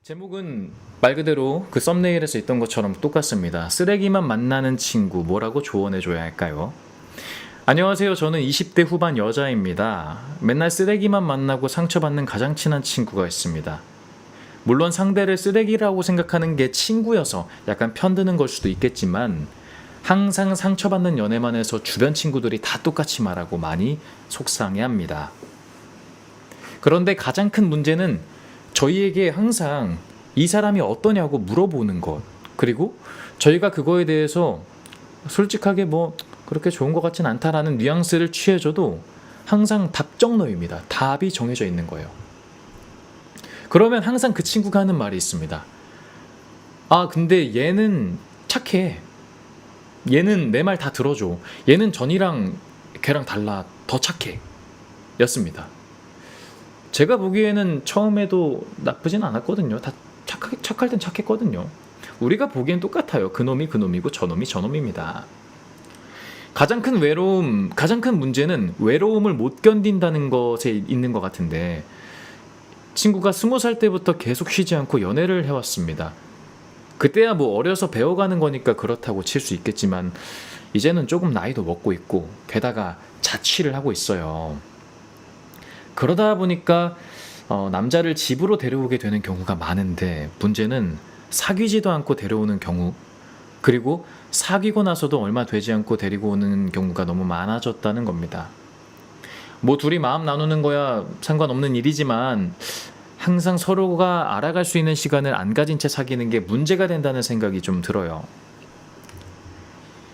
제목은 말 그대로 그 썸네일에서 있던 것처럼 똑같습니다. 쓰레기만 만나는 친구, 뭐라고 조언해줘야 할까요? 안녕하세요. 저는 20대 후반 여자입니다. 맨날 쓰레기만 만나고 상처받는 가장 친한 친구가 있습니다. 물론 상대를 쓰레기라고 생각하는 게 친구여서 약간 편드는 걸 수도 있겠지만 항상 상처받는 연애만 해서 주변 친구들이 다 똑같이 말하고 많이 속상해합니다. 그런데 가장 큰 문제는 저희에게 항상 이 사람이 어떠냐고 물어보는 것, 그리고 저희가 그거에 대해서 솔직하게 뭐 그렇게 좋은 것 같진 않다라는 뉘앙스를 취해줘도 항상 답정너입니다. 답이 정해져 있는 거예요. 그러면 항상 그 친구가 하는 말이 있습니다. 아, 근데 얘는 착해. 얘는 내 말 다 들어줘. 얘는 전이랑 걔랑 달라. 더 착해. 였습니다. 제가 보기에는 처음에도 나쁘진 않았거든요. 다 착할 땐 착했거든요. 우리가 보기엔 똑같아요. 그놈이 그놈이고 저놈이 저놈입니다. 가장 큰 문제는 외로움을 못 견딘다는 것에 있는 것 같은데, 친구가 20살 때부터 계속 쉬지 않고 연애를 해왔습니다. 그때야 뭐 어려서 배워가는 거니까 그렇다고 칠 수 있겠지만 이제는 조금 나이도 먹고 있고 게다가 자취를 하고 있어요. 그러다 보니까 남자를 집으로 데려오게 되는 경우가 많은데, 문제는 사귀지도 않고 데려오는 경우, 그리고 사귀고 나서도 얼마 되지 않고 데리고 오는 경우가 너무 많아졌다는 겁니다. 뭐 둘이 마음 나누는 거야 상관없는 일이지만 항상 서로가 알아갈 수 있는 시간을 안 가진 채 사귀는 게 문제가 된다는 생각이 좀 들어요.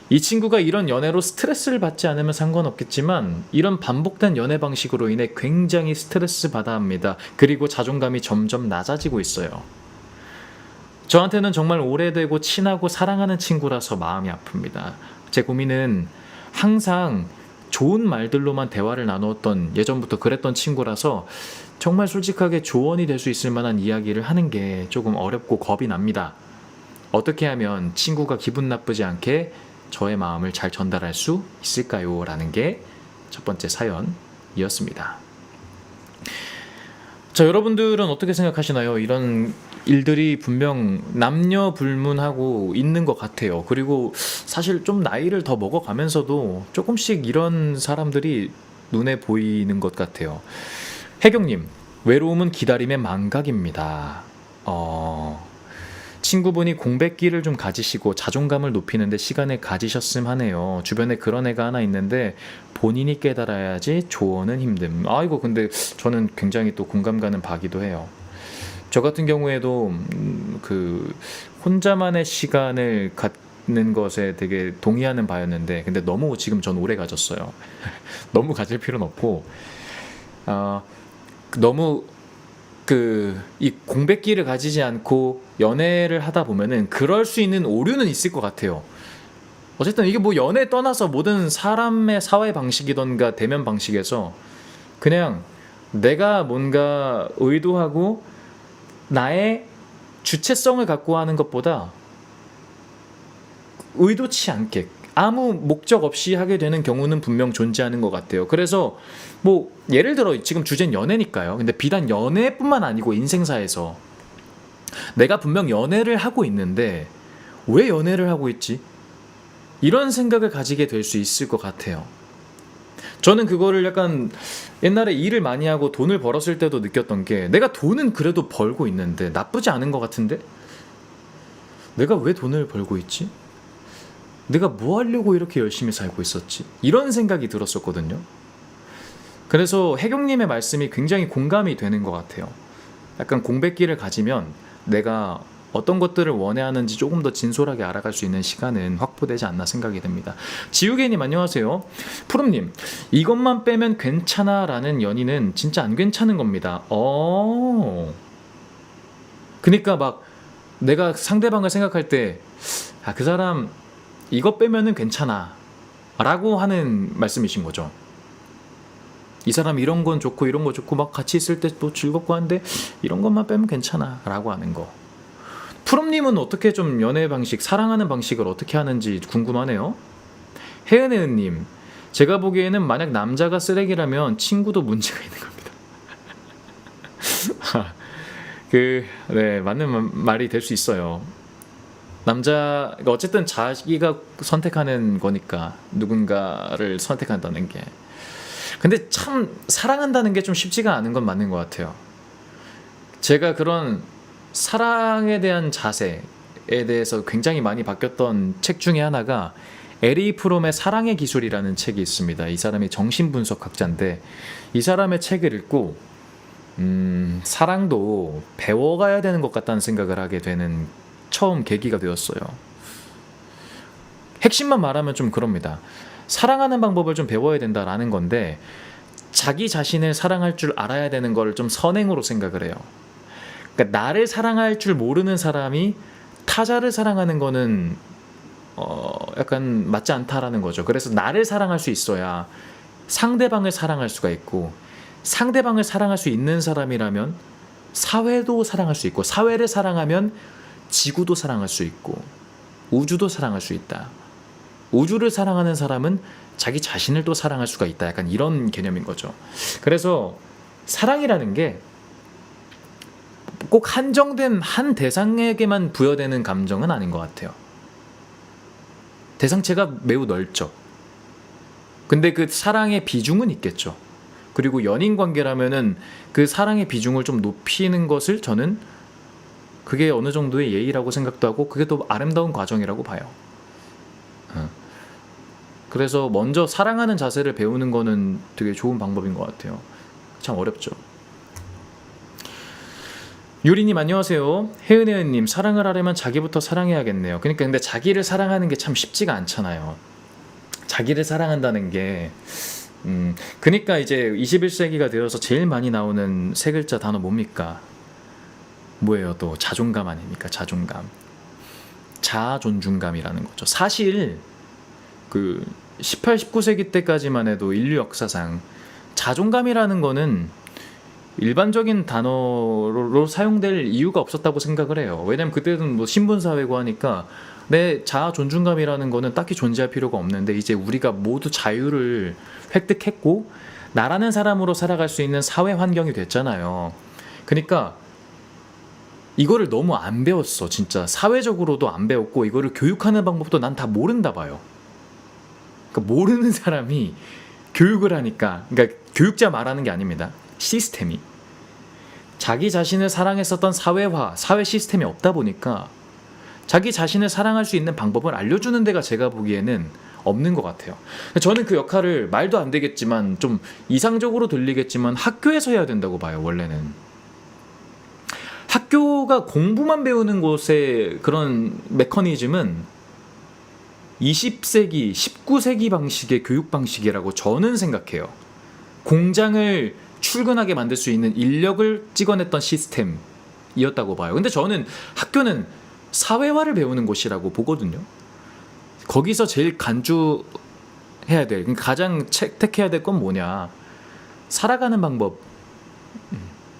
이 친구가 이런 연애로 스트레스를 받지 않으면 상관없겠지만 이런 반복된 연애 방식으로 인해 굉장히 스트레스 받아 합니다. 그리고 자존감이 점점 낮아지고 있어요. 저한테는 정말 오래되고 친하고 사랑하는 친구라서 마음이 아픕니다. 제 고민은 항상 좋은 말들로만 대화를 나누었던, 예전부터 그랬던 친구라서 정말 솔직하게 조언이 될 수 있을 만한 이야기를 하는 게 조금 어렵고 겁이 납니다. 어떻게 하면 친구가 기분 나쁘지 않게 저의 마음을 잘 전달할 수 있을까요? 라는 게 첫 번째 사연이었습니다. 자, 여러분들은 어떻게 생각하시나요? 이런 일들이 분명 남녀 불문하고 있는 것 같아요. 그리고 사실 좀 나이를 더 먹어가면서도 조금씩 이런 사람들이 눈에 보이는 것 같아요. 혜경님, 외로움은 기다림의 망각입니다. 친구분이 공백기를 좀 가지시고 자존감을 높이는데 시간을 가지셨음 하네요. 주변에 그런 애가 하나 있는데 본인이 깨달아야지 조언은 힘듦. 아이고, 근데 저는 굉장히 또 공감 가는 바기도 해요. 저 같은 경우에도 그 혼자만의 시간을 갖는 것에 되게 동의하는 바였는데, 근데 너무 지금 전 오래 가졌어요. 너무 가질 필요는 없고, 너무 이 공백기를 가지지 않고 연애를 하다 보면은 그럴 수 있는 오류는 있을 것 같아요. 어쨌든 이게 뭐 연애 떠나서 모든 사람의 사회 방식이던가 대면 방식에서 그냥 내가 뭔가 의도하고 나의 주체성을 갖고 하는 것보다 의도치 않게 아무 목적 없이 하게 되는 경우는 분명 존재하는 것 같아요. 그래서 뭐 예를 들어 지금 주제는 연애니까요. 근데 비단 연애뿐만 아니고 인생사에서 내가 분명 연애를 하고 있는데 왜 연애를 하고 있지? 이런 생각을 가지게 될 수 있을 것 같아요. 저는 그거를 약간 옛날에 일을 많이 하고 돈을 벌었을 때도 느꼈던 게, 내가 돈은 그래도 벌고 있는데 나쁘지 않은 것 같은데 내가 왜 돈을 벌고 있지? 내가 뭐 하려고 이렇게 열심히 살고 있었지? 이런 생각이 들었었거든요. 그래서 혜경님의 말씀이 굉장히 공감이 되는 것 같아요. 약간 공백기를 가지면 내가 어떤 것들을 원해하는지 조금 더 진솔하게 알아갈 수 있는 시간은 확보되지 않나 생각이 듭니다. 지우개님 안녕하세요. 푸름님, 이것만 빼면 괜찮아 라는 연인은 진짜 안 괜찮은 겁니다. 그러니까 막 내가 상대방을 생각할 때 그 사람 이거 빼면은 괜찮아 라고 하는 말씀이신 거죠. 이 사람 이런 건 좋고 이런 거 좋고 막 같이 있을 때 또 즐겁고 한데 이런 것만 빼면 괜찮아 라고 하는 거. 푸름님은 어떻게 좀 연애 방식, 사랑하는 방식을 어떻게 하는지 궁금하네요. 혜은혜은님, 제가 보기에는 만약 남자가 쓰레기라면 친구도 문제가 있는 겁니다. 네, 맞는 말이 될 수 있어요. 그러니까 어쨌든 자기가 선택하는 거니까 누군가를 선택한다는 게. 근데 참 사랑한다는 게 좀 쉽지가 않은 건 맞는 것 같아요. 제가 그런 사랑에 대한 자세에 대해서 굉장히 많이 바뀌었던 책 중에 하나가 에리 프롬의 사랑의 기술이라는 책이 있습니다. 이 사람이 정신분석학자인데 이 사람의 책을 읽고 사랑도 배워가야 되는 것 같다는 생각을 하게 되는 처음 계기가 되었어요. 핵심만 말하면 좀 그럽니다. 사랑하는 방법을 좀 배워야 된다라는 건데 자기 자신을 사랑할 줄 알아야 되는 걸 좀 선행으로 생각을 해요. 그러니까 나를 사랑할 줄 모르는 사람이 타자를 사랑하는 거는 약간 맞지 않다라는 거죠. 그래서 나를 사랑할 수 있어야 상대방을 사랑할 수가 있고 상대방을 사랑할 수 있는 사람이라면 사회도 사랑할 수 있고 사회를 사랑하면 지구도 사랑할 수 있고 우주도 사랑할 수 있다. 우주를 사랑하는 사람은 자기 자신을 또 사랑할 수가 있다. 약간 이런 개념인 거죠. 그래서 사랑이라는 게 꼭 한정된 한 대상에게만 부여되는 감정은 아닌 것 같아요. 대상체가 매우 넓죠. 근데 그 사랑의 비중은 있겠죠. 그리고 연인 관계라면은 그 사랑의 비중을 좀 높이는 것을 저는 그게 어느 정도의 예의라고 생각도 하고 그게 또 아름다운 과정이라고 봐요. 그래서 먼저 사랑하는 자세를 배우는 거는 되게 좋은 방법인 것 같아요. 참 어렵죠. 유리님 안녕하세요. 혜은혜은님 사랑을 하려면 자기부터 사랑해야겠네요. 그러니까 근데 자기를 사랑하는 게 참 쉽지가 않잖아요. 자기를 사랑한다는 게 그러니까 이제 21세기가 되어서 제일 많이 나오는 세 글자 단어 뭡니까? 뭐예요? 또 자존감 아닙니까? 자존감. 자아 존중감이라는 거죠. 사실 그 18, 19세기 때까지만 해도 인류 역사상 자존감이라는 거는 일반적인 단어로 사용될 이유가 없었다고 생각을 해요. 왜냐면 그때는 뭐 신분사회고 하니까 내 자아 존중감이라는 거는 딱히 존재할 필요가 없는데 이제 우리가 모두 자유를 획득했고 나라는 사람으로 살아갈 수 있는 사회 환경이 됐잖아요. 그러니까 이거를 너무 안 배웠어. 진짜 사회적으로도 안 배웠고 이거를 교육하는 방법도 난 다 모른다 봐요. 그러니까 모르는 사람이 교육을 하니까 그러니까 교육자 말하는 게 아닙니다. 시스템이 자기 자신을 사랑했었던 사회 시스템이 없다 보니까 자기 자신을 사랑할 수 있는 방법을 알려주는 데가 제가 보기에는 없는 것 같아요. 저는 그 역할을 말도 안 되겠지만 좀 이상적으로 들리겠지만 학교에서 해야 된다고 봐요. 원래는 학교가 공부만 배우는 곳의 그런 메커니즘은 20세기, 19세기 방식의 교육 방식이라고 저는 생각해요. 공장을 출근하게 만들 수 있는 인력을 찍어냈던 시스템이었다고 봐요. 근데 저는 학교는 사회화를 배우는 곳이라고 보거든요. 거기서 제일 간주해야 될, 가장 채택해야 될 건 뭐냐? 살아가는 방법,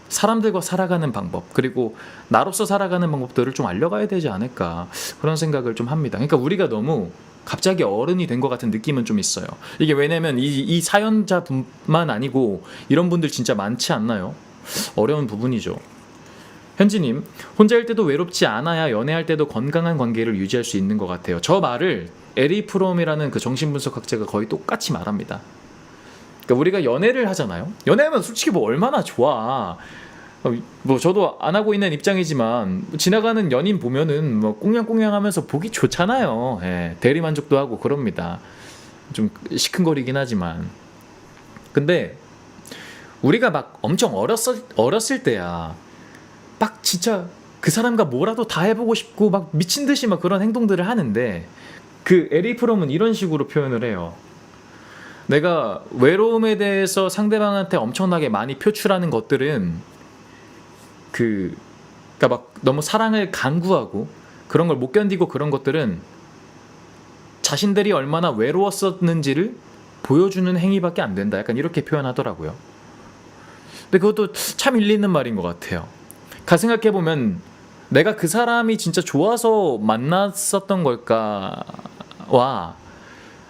사람들과 살아가는 방법, 그리고 나로서 살아가는 방법들을 좀 알려가야 되지 않을까 그런 생각을 좀 합니다. 그러니까 우리가 너무 갑자기 어른이 된 것 같은 느낌은 좀 있어요. 이게 왜냐면 이 사연자뿐만 아니고 이런 분들 진짜 많지 않나요? 어려운 부분이죠. 현지님, 혼자일 때도 외롭지 않아야 연애할 때도 건강한 관계를 유지할 수 있는 것 같아요. 저 말을 에리 프롬이라는 그 정신분석학자가 거의 똑같이 말합니다. 그러니까 우리가 연애를 하잖아요. 연애하면 솔직히 뭐 얼마나 좋아. 뭐 저도 안 하고 있는 입장이지만 지나가는 연인 보면은 뭐 꽁냥꽁냥하면서 보기 좋잖아요. 예, 대리만족도 하고 그럽니다. 좀 시큰거리긴 하지만. 근데 우리가 막 엄청 어렸을 때야 막 진짜 그 사람과 뭐라도 다 해보고 싶고 막 미친 듯이 막 그런 행동들을 하는데 그 에리 프롬은 이런 식으로 표현을 해요. 내가 외로움에 대해서 상대방한테 엄청나게 많이 표출하는 것들은 그러니까 막 너무 사랑을 강구하고 그런 걸 못 견디고 그런 것들은 자신들이 얼마나 외로웠었는지를 보여주는 행위밖에 안 된다. 약간 이렇게 표현하더라고요. 근데 그것도 참 일리 있는 말인 것 같아요. 생각해보면 내가 그 사람이 진짜 좋아서 만났었던 걸까와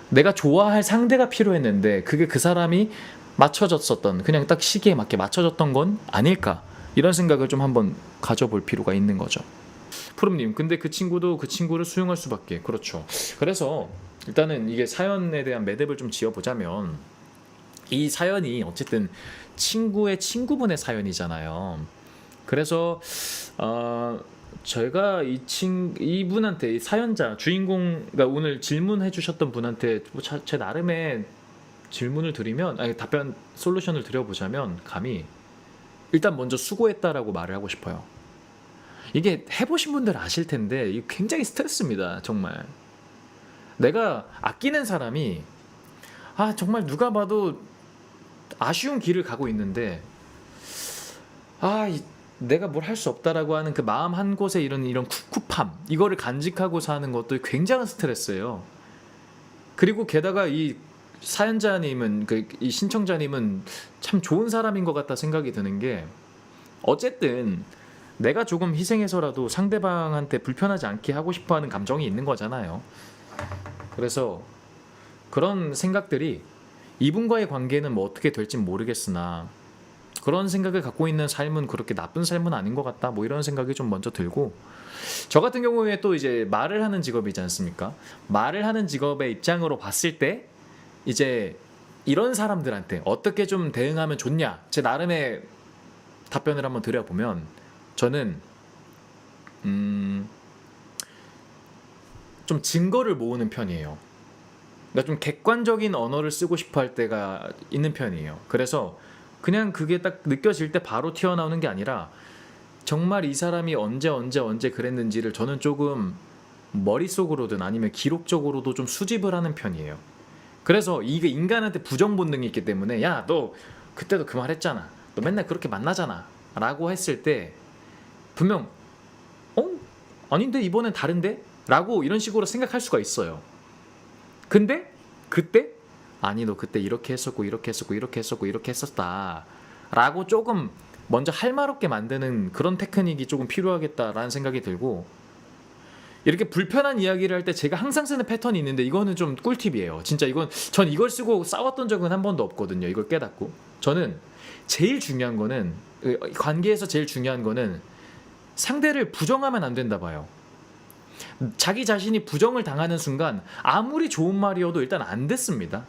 내가 좋아할 상대가 필요했는데 그게 그 사람이 맞춰졌었던 그냥 딱 시기에 맞게 맞춰졌던 건 아닐까 이런 생각을 좀 한번 가져볼 필요가 있는 거죠. 푸름님, 근데 그 친구도 그 친구를 수용할 수밖에. 그렇죠. 그래서 일단은 이게 사연에 대한 매듭을 좀 지어보자면, 이 사연이 어쨌든 친구의 친구분의 사연이잖아요. 그래서 제가 이분한테, 이 사연자 주인공, 그러니까 오늘 질문해 주셨던 분한테 제 나름의 질문을 드리면, 아니, 답변 솔루션을 드려보자면, 감히 일단 먼저 수고했다라고 말을 하고 싶어요. 이게 해보신 분들 아실 텐데 이게 굉장히 스트레스입니다. 정말 내가 아끼는 사람이 정말 누가 봐도 아쉬운 길을 가고 있는데 내가 뭘 할 수 없다라고 하는 그 마음 한 곳에 이런 꿉꿉함, 이거를 간직하고 사는 것도 굉장한 스트레스예요. 그리고 게다가 이 사연자님은, 이 신청자님은 참 좋은 사람인 것 같다 생각이 드는 게, 어쨌든 내가 조금 희생해서라도 상대방한테 불편하지 않게 하고 싶어하는 감정이 있는 거잖아요. 그래서 그런 생각들이 이분과의 관계는 뭐 어떻게 될진 모르겠으나, 그런 생각을 갖고 있는 삶은 그렇게 나쁜 삶은 아닌 것 같다, 뭐 이런 생각이 좀 먼저 들고, 저 같은 경우에 또 이제 말을 하는 직업이지 않습니까? 말을 하는 직업의 입장으로 봤을 때 이제 이런 사람들한테 어떻게 좀 대응하면 좋냐, 제 나름의 답변을 한번 드려보면, 저는 좀 증거를 모으는 편이에요. 그러니까 좀 객관적인 언어를 쓰고 싶어 할 때가 있는 편이에요. 그래서 그냥 그게 딱 느껴질 때 바로 튀어나오는 게 아니라, 정말 이 사람이 언제 그랬는지를 저는 조금 머릿속으로든 아니면 기록적으로도 좀 수집을 하는 편이에요. 그래서 이게 인간한테 부정 본능이 있기 때문에, 야, 너 그때도 그 말 했잖아, 너 맨날 그렇게 만나잖아 라고 했을 때 분명 아닌데 이번엔 다른데? 라고 이런 식으로 생각할 수가 있어요. 근데 그때 아니, 너 그때 이렇게 했었고 이렇게 했었고 이렇게 했었고 이렇게 했었다 라고 조금 먼저 할 말 없게 만드는 그런 테크닉이 조금 필요하겠다라는 생각이 들고, 이렇게 불편한 이야기를 할 때 제가 항상 쓰는 패턴이 있는데, 이거는 좀 꿀팁이에요. 진짜 전 이걸 쓰고 싸웠던 적은 한 번도 없거든요. 이걸 깨닫고 저는 제일 중요한 거는, 관계에서 제일 중요한 거는 상대를 부정하면 안 된다 봐요. 자기 자신이 부정을 당하는 순간 아무리 좋은 말이어도 일단 안 됐습니다.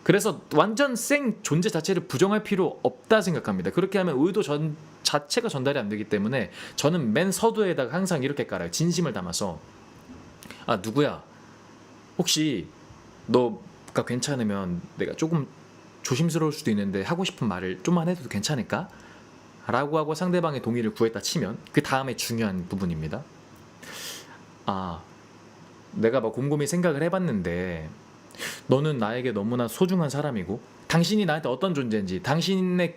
그래서 완전 생 존재 자체를 부정할 필요 없다 생각합니다. 그렇게 하면 의도 자체가 전달이 안 되기 때문에 저는 맨 서두에다가 항상 이렇게 깔아요. 진심을 담아서, 누구야, 혹시 너가 괜찮으면 내가 조금 조심스러울 수도 있는데 하고 싶은 말을 좀만 해도 괜찮을까? 라고 하고 상대방의 동의를 구했다 치면, 그 다음에 중요한 부분입니다. 내가 막 곰곰이 생각을 해봤는데 너는 나에게 너무나 소중한 사람이고, 당신이 나한테 어떤 존재인지, 당신은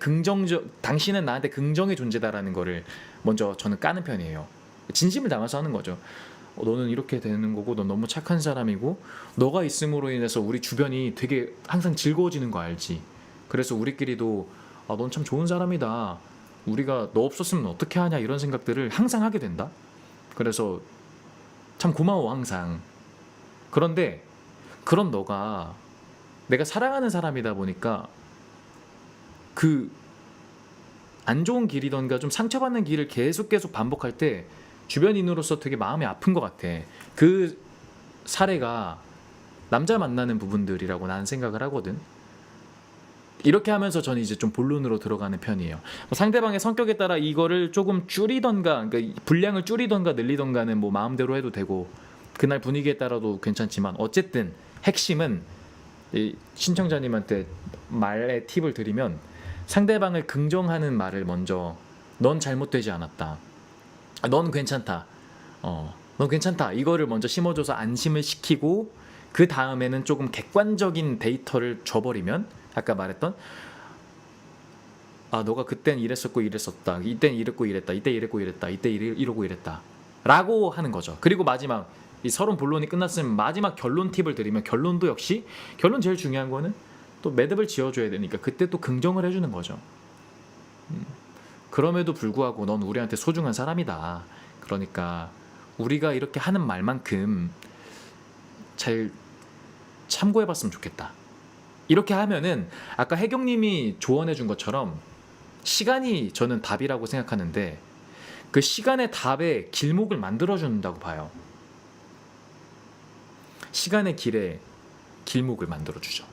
나한테 긍정의 존재다라는 거를 먼저 저는 까는 편이에요. 진심을 담아서 하는 거죠. 너는 이렇게 되는 거고, 넌 너무 착한 사람이고, 너가 있음으로 인해서 우리 주변이 되게 항상 즐거워지는 거 알지? 그래서 우리끼리도 넌 참 좋은 사람이다, 우리가 너 없었으면 어떻게 하냐, 이런 생각들을 항상 하게 된다. 그래서 참 고마워 항상. 그런데 그런 너가 내가 사랑하는 사람이다 보니까 그 안 좋은 길이던가 좀 상처받는 길을 계속 반복할 때 주변인으로서 되게 마음이 아픈 것 같아. 그 사례가 남자 만나는 부분들이라고 나는 생각을 하거든. 이렇게 하면서 저는 이제 좀 본론으로 들어가는 편이에요. 상대방의 성격에 따라 이거를 조금 줄이던가, 그러니까 분량을 줄이던가 늘리던가는 뭐 마음대로 해도 되고, 그날 분위기에 따라도 괜찮지만, 어쨌든 핵심은 이 신청자님한테 말의 팁을 드리면, 상대방을 긍정하는 말을 먼저, 넌 잘못되지 않았다, 넌 괜찮다, 넌 괜찮다, 이거를 먼저 심어줘서 안심을 시키고, 그 다음에는 조금 객관적인 데이터를 줘버리면, 아까 말했던 너가 그땐 이랬었고 이랬었다, 이땐 이랬고 이랬다, 이때 이랬고 이랬다, 이때 이러고 이랬다 라고 하는 거죠. 그리고 마지막, 이 서론 본론이 끝났으면 마지막 결론 팁을 드리면, 결론도 역시, 결론 제일 중요한 거는 또 매듭을 지어줘야 되니까 그때 또 긍정을 해주는 거죠. 그럼에도 불구하고 넌 우리한테 소중한 사람이다, 그러니까 우리가 이렇게 하는 말만큼 잘 참고해봤으면 좋겠다. 이렇게 하면은 아까 혜경님이 조언해준 것처럼 시간이 저는 답이라고 생각하는데 그 시간의 답의 길목을 만들어준다고 봐요. 시간의 길에 길목을 만들어주죠.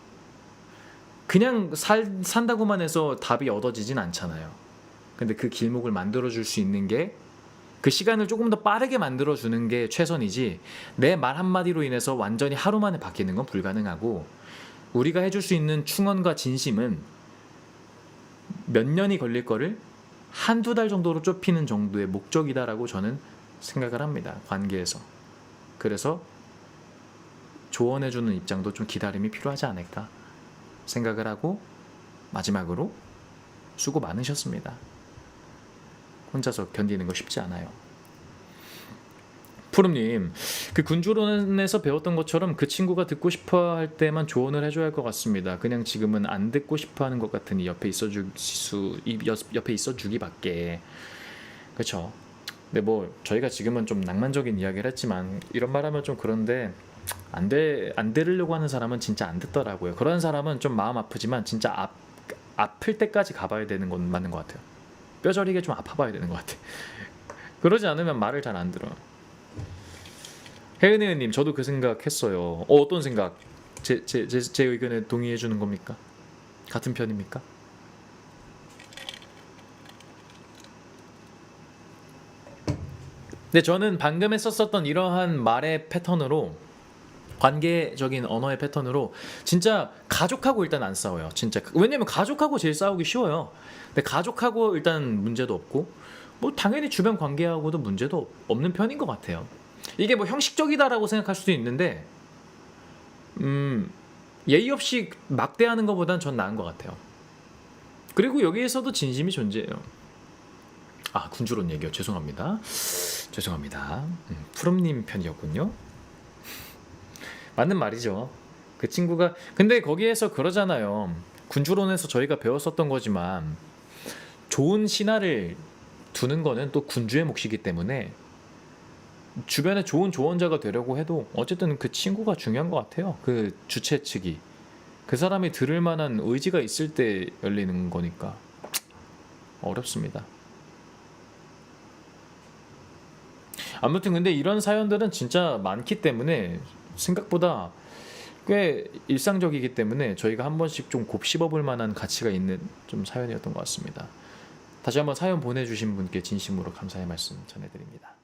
그냥 산다고만 해서 답이 얻어지진 않잖아요. 근데 그 길목을 만들어줄 수 있는 게 그 시간을 조금 더 빠르게 만들어주는 게 최선이지, 내 말 한마디로 인해서 완전히 하루 만에 바뀌는 건 불가능하고, 우리가 해줄 수 있는 충언과 진심은 몇 년이 걸릴 거를 한두 달 정도로 좁히는 정도의 목적이다라고 저는 생각을 합니다. 관계에서. 그래서 조언해주는 입장도 좀 기다림이 필요하지 않을까 생각을 하고, 마지막으로 수고 많으셨습니다. 혼자서 견디는 거 쉽지 않아요. 푸름님, 그 군주론에서 배웠던 것처럼 그 친구가 듣고 싶어 할 때만 조언을 해줘야 할 것 같습니다. 그냥 지금은 안 듣고 싶어 하는 것 같으니 옆에 있어주기밖에. 그렇죠. 근데 뭐 저희가 지금은 좀 낭만적인 이야기를 했지만, 이런 말하면 좀 그런데 안 들으려고 하는 사람은 진짜 안 듣더라고요. 그런 사람은 좀 마음 아프지만 진짜 아플 때까지 가봐야 되는 건 맞는 것 같아요. 뼈저리게 좀 아파봐야 되는 것 같아. 그러지 않으면 말을 잘 안 들어. 혜은혜은님, 저도 그 생각했어요. 어떤 생각? 제 의견에 동의해 주는 겁니까? 같은 편입니까? 근데 저는 방금 했었던 이러한 말의 패턴으로, 관계적인 언어의 패턴으로 진짜 가족하고 일단 안 싸워요. 진짜. 왜냐면 가족하고 제일 싸우기 쉬워요. 근데 가족하고 일단 문제도 없고, 뭐 당연히 주변 관계하고도 문제도 없는 편인 것 같아요. 이게 뭐 형식적이다라고 생각할 수도 있는데, 예의 없이 막대하는 것보단 전 나은 것 같아요. 그리고 여기에서도 진심이 존재해요. 아, 군주론 얘기요. 죄송합니다. 푸름님 편이었군요. 맞는 말이죠. 그 친구가, 근데 거기에서 그러잖아요. 군주론에서 저희가 배웠었던 거지만, 좋은 신하를 두는 거는 또 군주의 몫이기 때문에 주변에 좋은 조언자가 되려고 해도 어쨌든 그 친구가 중요한 것 같아요. 그 주체 측이, 그 사람이 들을 만한 의지가 있을 때 열리는 거니까 어렵습니다. 아무튼 근데 이런 사연들은 진짜 많기 때문에, 생각보다 꽤 일상적이기 때문에 저희가 한 번씩 좀 곱씹어 볼 만한 가치가 있는 좀 사연이었던 것 같습니다. 다시 한번 사연 보내주신 분께 진심으로 감사의 말씀 전해드립니다.